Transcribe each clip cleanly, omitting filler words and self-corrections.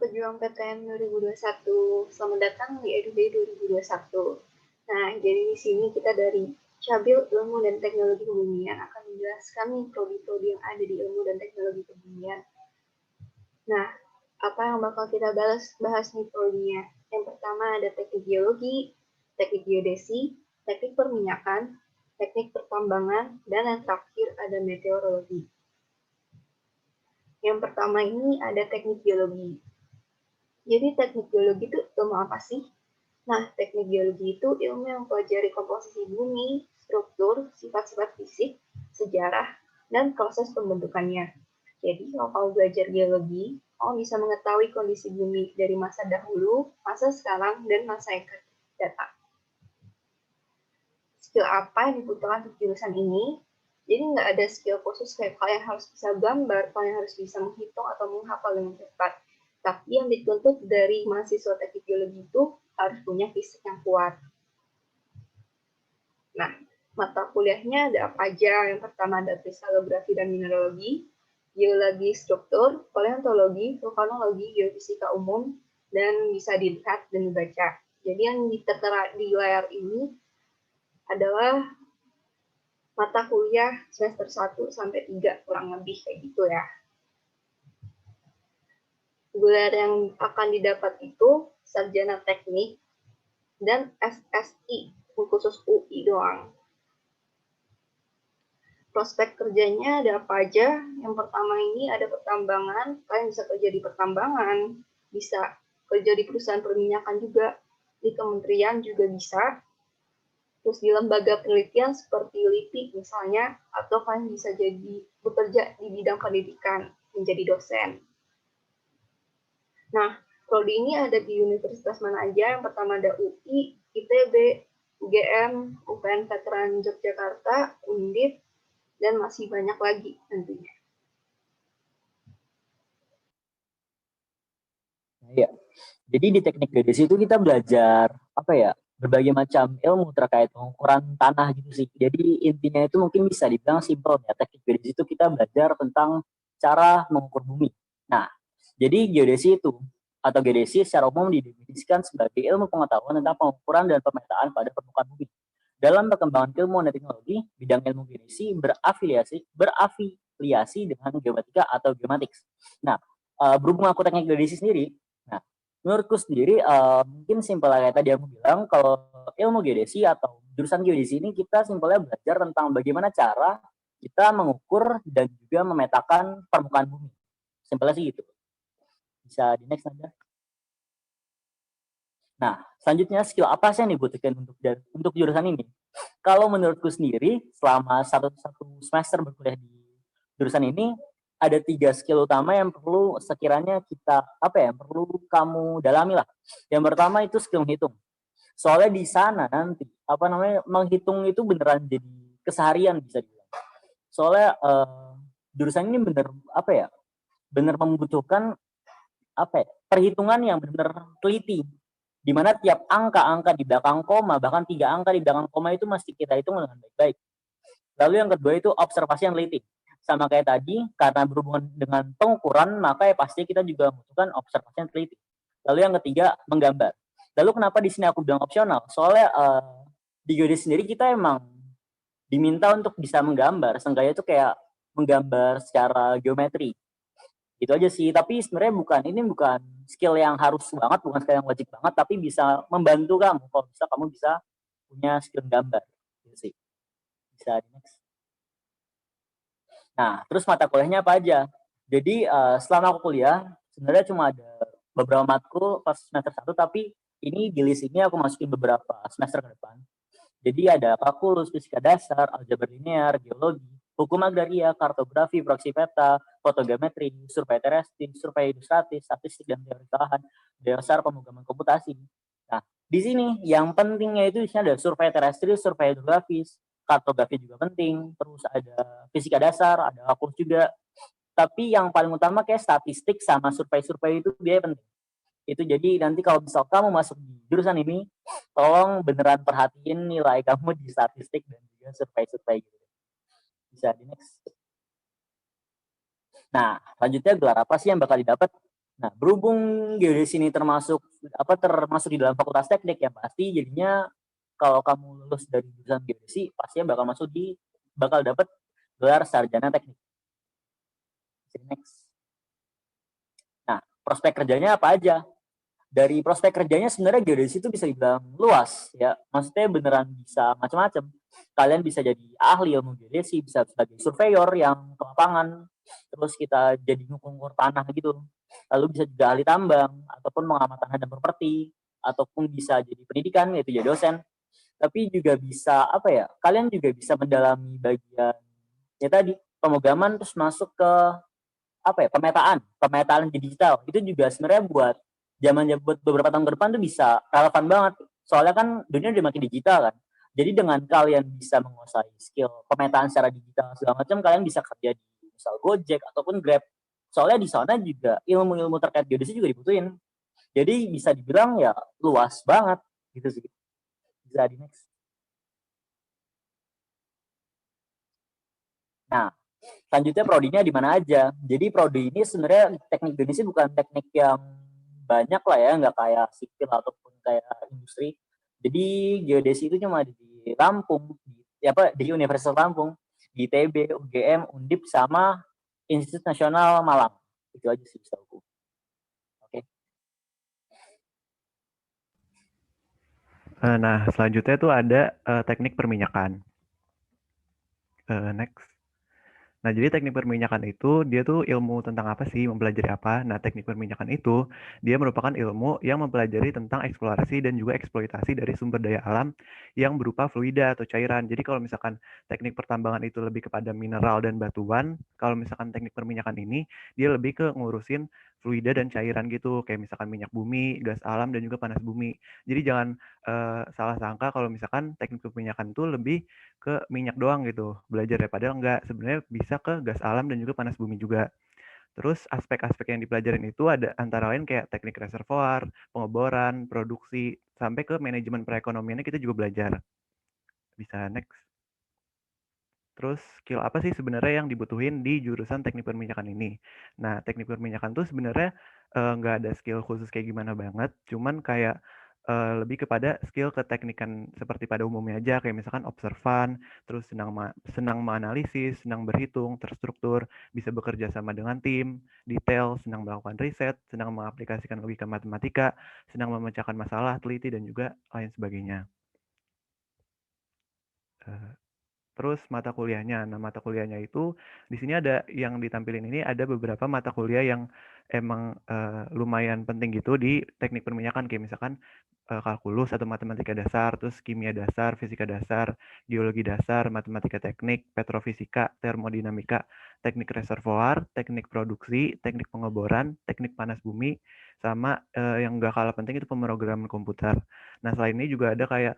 pejuang PTN 2021. Selamat datang di EduDay 2021. Nah, jadi di sini kita dari Cabil Ilmu dan Teknologi Kebumian akan menjelaskan nih prodi-prodi yang ada di ilmu dan teknologi kebumian. Nah, apa yang bakal kita bahas nih prodinya? Yang pertama ada teknik geologi, teknik geodesi, teknik perminyakan, teknik pertambangan, dan yang terakhir ada meteorologi. Yang pertama ini ada teknik geologi. Jadi teknik geologi itu ilmu apa sih? Nah, teknik geologi itu ilmu yang mempelajari komposisi bumi, struktur, sifat-sifat fisik, sejarah, dan proses pembentukannya. Jadi, kalau kamu belajar geologi, kamu bisa mengetahui kondisi bumi dari masa dahulu, masa sekarang, dan masa yang akan datang. Skill apa yang dibutuhkan untuk jurusan ini? Jadi nggak ada skill khusus kayak kalian harus bisa gambar, kalian harus bisa menghitung atau menghafal dengan cepat. Tapi yang dituntut dari mahasiswa teknik geologi itu harus punya fisik yang kuat. Nah, mata kuliahnya ada apa aja? Yang pertama ada kristalografi dan mineralogi, geologi struktur, paleontologi, vulkanologi, geofisika umum, dan bisa dilihat dan dibaca. Jadi yang tertera di layar ini adalah mata kuliah semester 1 sampai 3 kurang lebih kayak gitu ya. Gelar yang akan didapat itu sarjana teknik dan SSI, khusus UI doang. Prospek kerjanya ada apa aja? Yang pertama ini ada pertambangan, kalian bisa kerja di pertambangan, bisa kerja di perusahaan perminyakan juga, di kementerian juga bisa, terus di lembaga penelitian seperti LIPI misalnya, atau kalian bisa jadi bekerja di bidang pendidikan, menjadi dosen. Nah, prodi ini ada di universitas mana aja? Yang pertama ada UI, ITB, UGM, UPN Veteran Yogyakarta, Undip, dan masih banyak lagi nantinya. Iya. Jadi di teknik geodesi itu kita belajar apa ya? Berbagai macam ilmu terkait pengukuran tanah gitu sih. Jadi intinya itu mungkin bisa dibilang simpel ya. Teknik geodesi itu kita belajar tentang cara mengukur bumi. Nah, jadi geodesi itu atau geodesi secara umum didefinisikan sebagai ilmu pengetahuan tentang pengukuran dan pemetaan pada permukaan bumi. Dalam perkembangan keilmuan dan teknologi, bidang ilmu geodesi berafiliasi dengan geomatika atau geomatics. Nah, berhubung aku teknik geodesi sendiri, nah, menurutku sendiri mungkin simpel kayak tadi aku bilang, kalau ilmu geodesi atau jurusan geodesi ini kita simpelnya belajar tentang bagaimana cara kita mengukur dan juga memetakan permukaan bumi. Simpelnya sih gitu. Bisa di next aja. Nah, selanjutnya skill apa sih yang dibutuhkan untuk jurusan ini? Kalau menurutku sendiri, selama satu semester berkuliah di jurusan ini, ada 3 skill utama yang perlu sekiranya kita perlu kamu dalami lah. Yang pertama itu skill menghitung. Soalnya di sana nanti menghitung itu beneran jadi keseharian bisa dibilang. Soalnya jurusan ini bener membutuhkan perhitungan yang benar-benar teliti, di mana tiap angka-angka di belakang koma, bahkan 3 angka di belakang koma itu mesti kita hitung dengan baik-baik. Lalu yang kedua itu observasi yang teliti. Sama kayak tadi, karena berhubungan dengan pengukuran, maka ya pasti kita juga membutuhkan observasi yang teliti. Lalu yang ketiga, menggambar. Lalu kenapa di sini aku bilang opsional? Soalnya di geodesi sendiri kita emang diminta untuk bisa menggambar, seenggaknya itu kayak menggambar secara geometri. Itu aja sih, tapi sebenarnya bukan skill yang harus banget, bukan skill yang wajib banget, tapi bisa membantu kamu kalau bisa kamu bisa punya skill gambar gitu sih. Bisa di next. Nah, terus mata kuliahnya apa aja? Jadi selama aku kuliah sebenarnya cuma ada beberapa matkul pas semester 1, tapi ini di list ini aku masukin beberapa semester ke depan. Jadi ada kalkulus, fisika dasar, aljabar linear, geologi, hukum agraria, kartografi, proyeksi peta, fotogrametri, survei terestri, survei ilustratif, statistik dan teori lahan, dasar pemrograman komputasi. Nah, di sini yang pentingnya itu di sini ada survei terestri, survei hidrografis, kartografi juga penting, terus ada fisika dasar, ada kalkulus juga. Tapi yang paling utama kayak statistik sama survei-survei itu dia penting. Itu jadi nanti kalau misal kamu masuk di jurusan ini, tolong beneran perhatiin nilai kamu di statistik dan juga survei-survei gitu. Bisa di next. Nah, selanjutnya gelar apa sih yang bakal didapat? Nah, berhubung geodesi ini termasuk di dalam fakultas teknik, ya pasti jadinya kalau kamu lulus dari jurusan geodesi pastinya bakal dapat gelar sarjana teknik. Next. Nah, prospek kerjanya apa aja? Dari prospek kerjanya sebenarnya geodesi itu bisa dibilang luas ya, maksudnya beneran bisa macam-macam. Kalian bisa jadi ahli ilmu geodesi, bisa sebagai surveyor yang ke lapangan, terus kita jadi ngukur tanah gitu, lalu bisa juga ahli tambang ataupun mengamati tanah dan properti, ataupun bisa jadi pendidikan yaitu jadi dosen. Tapi juga bisa kalian juga bisa mendalami bagian ya tadi pemogaman, terus masuk ke pemetaan digital. Itu juga sebenarnya buat buat beberapa tahun ke depan tuh bisa relevan banget. Soalnya kan dunia udah makin digital kan. Jadi dengan kalian bisa menguasai skill pemetaan secara digital segala macam, kalian bisa kerja di misal Gojek ataupun Grab. Soalnya di sana juga ilmu-ilmu terkait geodesi juga dibutuhin. Jadi bisa dibilang ya luas banget gitu sih. Bisa di next. Nah, selanjutnya prodinya di mana aja. Jadi prodi ini sebenarnya teknik geodesi bukan teknik yang banyak lah ya, nggak kayak sipil ataupun kayak industri. Jadi geodesi itu cuma di Lampung, di Universitas Lampung, di ITB, UGM, Undip, sama Institut Nasional Malang. Itu aja sih setahu. Oke. Nah, selanjutnya tuh ada teknik perminyakan. Next. Nah, jadi teknik perminyakan itu, dia tuh ilmu tentang apa sih, mempelajari apa. Nah, teknik perminyakan itu, dia merupakan ilmu yang mempelajari tentang eksplorasi dan juga eksploitasi dari sumber daya alam yang berupa fluida atau cairan. Jadi kalau misalkan teknik pertambangan itu lebih kepada mineral dan batuan, kalau misalkan teknik perminyakan ini, dia lebih ke ngurusin fluida dan cairan gitu, kayak misalkan minyak bumi, gas alam, dan juga panas bumi. Jadi jangan salah sangka kalau misalkan teknik perminyakan itu lebih ke minyak doang gitu belajar ya, padahal enggak, sebenarnya bisa ke gas alam dan juga panas bumi juga. Terus aspek-aspek yang dipelajarin itu ada antara lain kayak teknik reservoir, pengeboran, produksi, sampai ke manajemen perekonomiannya kita juga belajar. Bisa next. Terus skill apa sih sebenarnya yang dibutuhin di jurusan teknik perminyakan ini? Nah, teknik perminyakan tuh sebenarnya nggak ada skill khusus kayak gimana banget, cuman kayak lebih kepada skill keteknikan seperti pada umumnya aja, kayak misalkan observan, terus senang menganalisis, senang berhitung, terstruktur, bisa bekerja sama dengan tim, detail, senang melakukan riset, senang mengaplikasikan logika matematika, senang memecahkan masalah, teliti, dan juga lain sebagainya. Terus mata kuliahnya. Nah, mata kuliahnya itu di sini ada yang ditampilin ini, ada beberapa mata kuliah yang emang lumayan penting gitu di teknik perminyakan, kayak misalkan kalkulus atau matematika dasar, terus kimia dasar, fisika dasar, geologi dasar, matematika teknik, petrofisika, termodinamika, teknik reservoir, teknik produksi, teknik pengeboran, teknik panas bumi, sama yang nggak kalah penting itu pemrograman komputer. Nah, selain ini juga ada kayak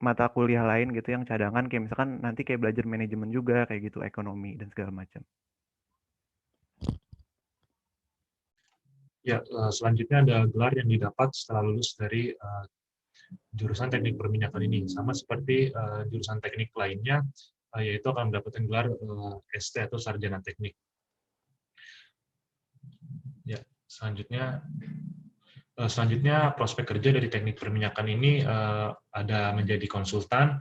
mata kuliah lain gitu yang cadangan, kayak misalkan nanti kayak belajar manajemen juga kayak gitu, ekonomi dan segala macam. Ya, selanjutnya ada gelar yang didapat setelah lulus dari jurusan teknik perminyakan ini, sama seperti jurusan teknik lainnya, yaitu akan mendapatkan gelar ST atau sarjana teknik. Ya, selanjutnya prospek kerja dari teknik perminyakan ini ada menjadi konsultan,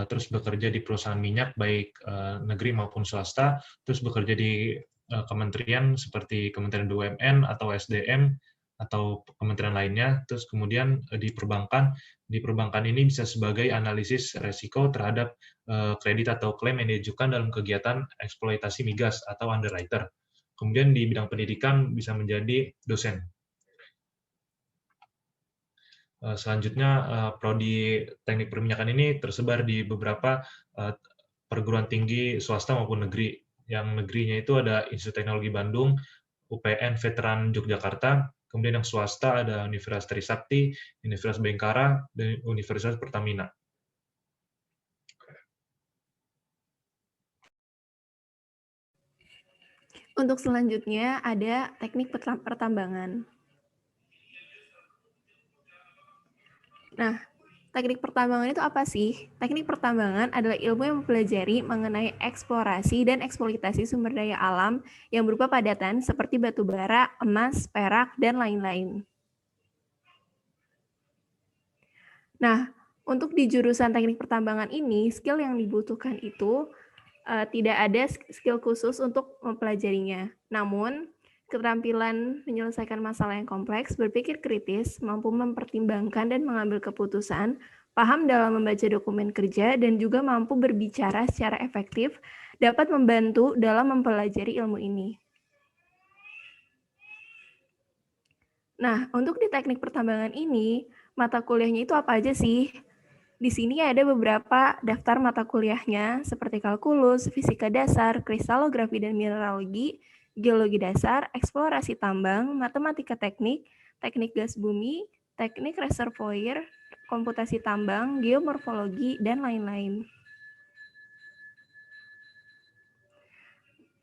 terus bekerja di perusahaan minyak baik negeri maupun swasta, terus bekerja di kementerian seperti Kementerian BUMN atau SDM atau kementerian lainnya, terus kemudian di perbankan ini bisa sebagai analisis resiko terhadap kredit atau klaim yang diajukan dalam kegiatan eksploitasi migas atau underwriter. Kemudian di bidang pendidikan bisa menjadi dosen. Selanjutnya, prodi teknik perminyakan ini tersebar di beberapa perguruan tinggi swasta maupun negeri. Yang negerinya itu ada Institut Teknologi Bandung, UPN Veteran Yogyakarta, kemudian yang swasta ada Universitas Trisakti, Universitas Bengkara, dan Universitas Pertamina. Untuk selanjutnya ada teknik pertambangan. Nah, Teknik pertambangan itu apa sih? Teknik pertambangan adalah ilmu yang mempelajari mengenai eksplorasi dan eksploitasi sumber daya alam yang berupa padatan seperti batu bara, emas, perak, dan lain-lain. Nah, untuk di jurusan teknik pertambangan ini, skill yang dibutuhkan itu tidak ada skill khusus untuk mempelajarinya. Namun, keterampilan menyelesaikan masalah yang kompleks, berpikir kritis, mampu mempertimbangkan dan mengambil keputusan, paham dalam membaca dokumen kerja, dan juga mampu berbicara secara efektif, dapat membantu dalam mempelajari ilmu ini. Nah, untuk di teknik pertambangan ini, mata kuliahnya itu apa aja sih? Di sini ada beberapa daftar mata kuliahnya seperti kalkulus, fisika dasar, kristalografi dan mineralogi, geologi dasar, eksplorasi tambang, matematika teknik, teknik gas bumi, teknik reservoir, komputasi tambang, geomorfologi, dan lain-lain.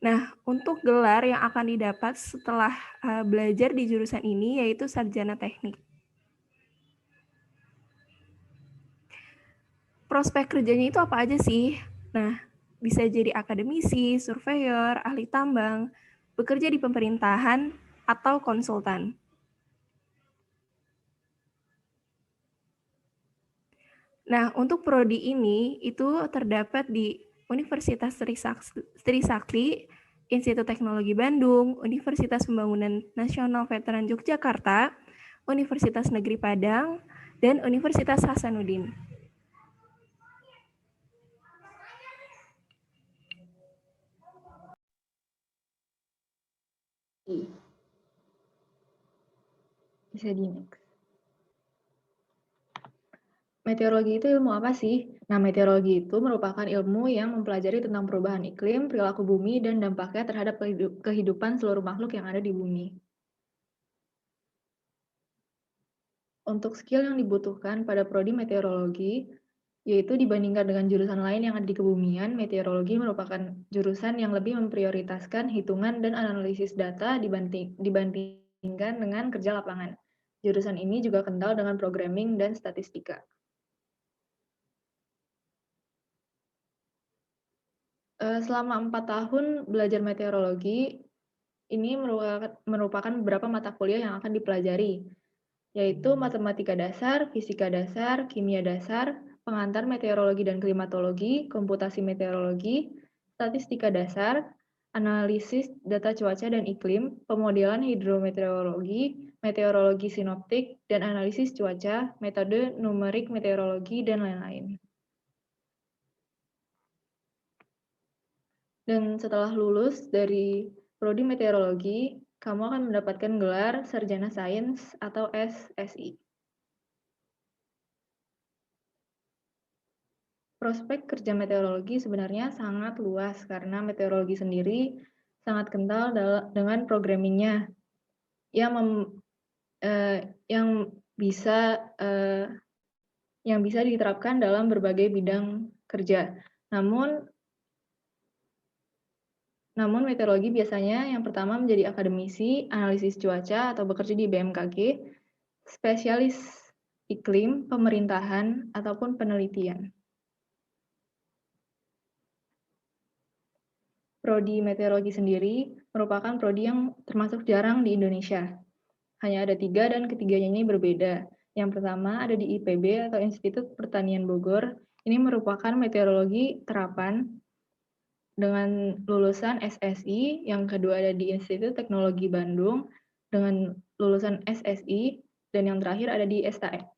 Nah, untuk gelar yang akan didapat setelah belajar di jurusan ini yaitu sarjana teknik. Prospek kerjanya itu apa aja sih? Nah, bisa jadi akademisi, surveyor, ahli tambang, bekerja di pemerintahan, atau konsultan. Nah, untuk prodi ini itu terdapat di Universitas Trisakti, Institut Teknologi Bandung, Universitas Pembangunan Nasional Veteran Yogyakarta, Universitas Negeri Padang, dan Universitas Hasanuddin. Bisa di next. Meteorologi itu ilmu apa sih? Nah, meteorologi itu merupakan ilmu yang mempelajari tentang perubahan iklim, perilaku bumi, dan dampaknya terhadap kehidupan seluruh makhluk yang ada di bumi. Untuk skill yang dibutuhkan pada prodi meteorologi, yaitu dibandingkan dengan jurusan lain yang ada di kebumian, meteorologi merupakan jurusan yang lebih memprioritaskan hitungan dan analisis data dibandingkan dengan kerja lapangan. Jurusan ini juga kental dengan programming dan statistika. Selama 4 tahun belajar meteorologi, ini merupakan beberapa mata kuliah yang akan dipelajari, yaitu matematika dasar, fisika dasar, kimia dasar, pengantar meteorologi dan klimatologi, komputasi meteorologi, statistika dasar, analisis data cuaca dan iklim, pemodelan hidrometeorologi, meteorologi sinoptik, dan analisis cuaca, metode numerik meteorologi, dan lain-lain. Dan setelah lulus dari prodi meteorologi, kamu akan mendapatkan gelar Sarjana Sains atau SSI. Prospek kerja meteorologi sebenarnya sangat luas karena meteorologi sendiri sangat kental dengan programmingnya yang bisa diterapkan dalam berbagai bidang kerja. Namun meteorologi biasanya yang pertama menjadi akademisi, analisis cuaca atau bekerja di BMKG, spesialis iklim, pemerintahan, ataupun penelitian. Prodi meteorologi sendiri merupakan prodi yang termasuk jarang di Indonesia. Hanya ada 3 dan ketiganya ini berbeda. Yang pertama ada di IPB atau Institut Pertanian Bogor. Ini merupakan meteorologi terapan dengan lulusan SSI, yang kedua ada di Institut Teknologi Bandung dengan lulusan SSI, dan yang terakhir ada di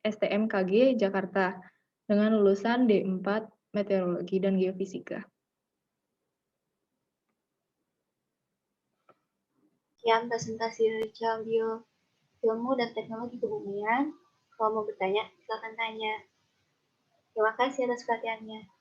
STMKG Jakarta dengan lulusan D4 Meteorologi dan Geofisika. Sekian presentasi dari Cabio Ilmu dan Teknologi Kebumian. Kalau mau bertanya, silakan tanya. Terima kasih atas perhatiannya.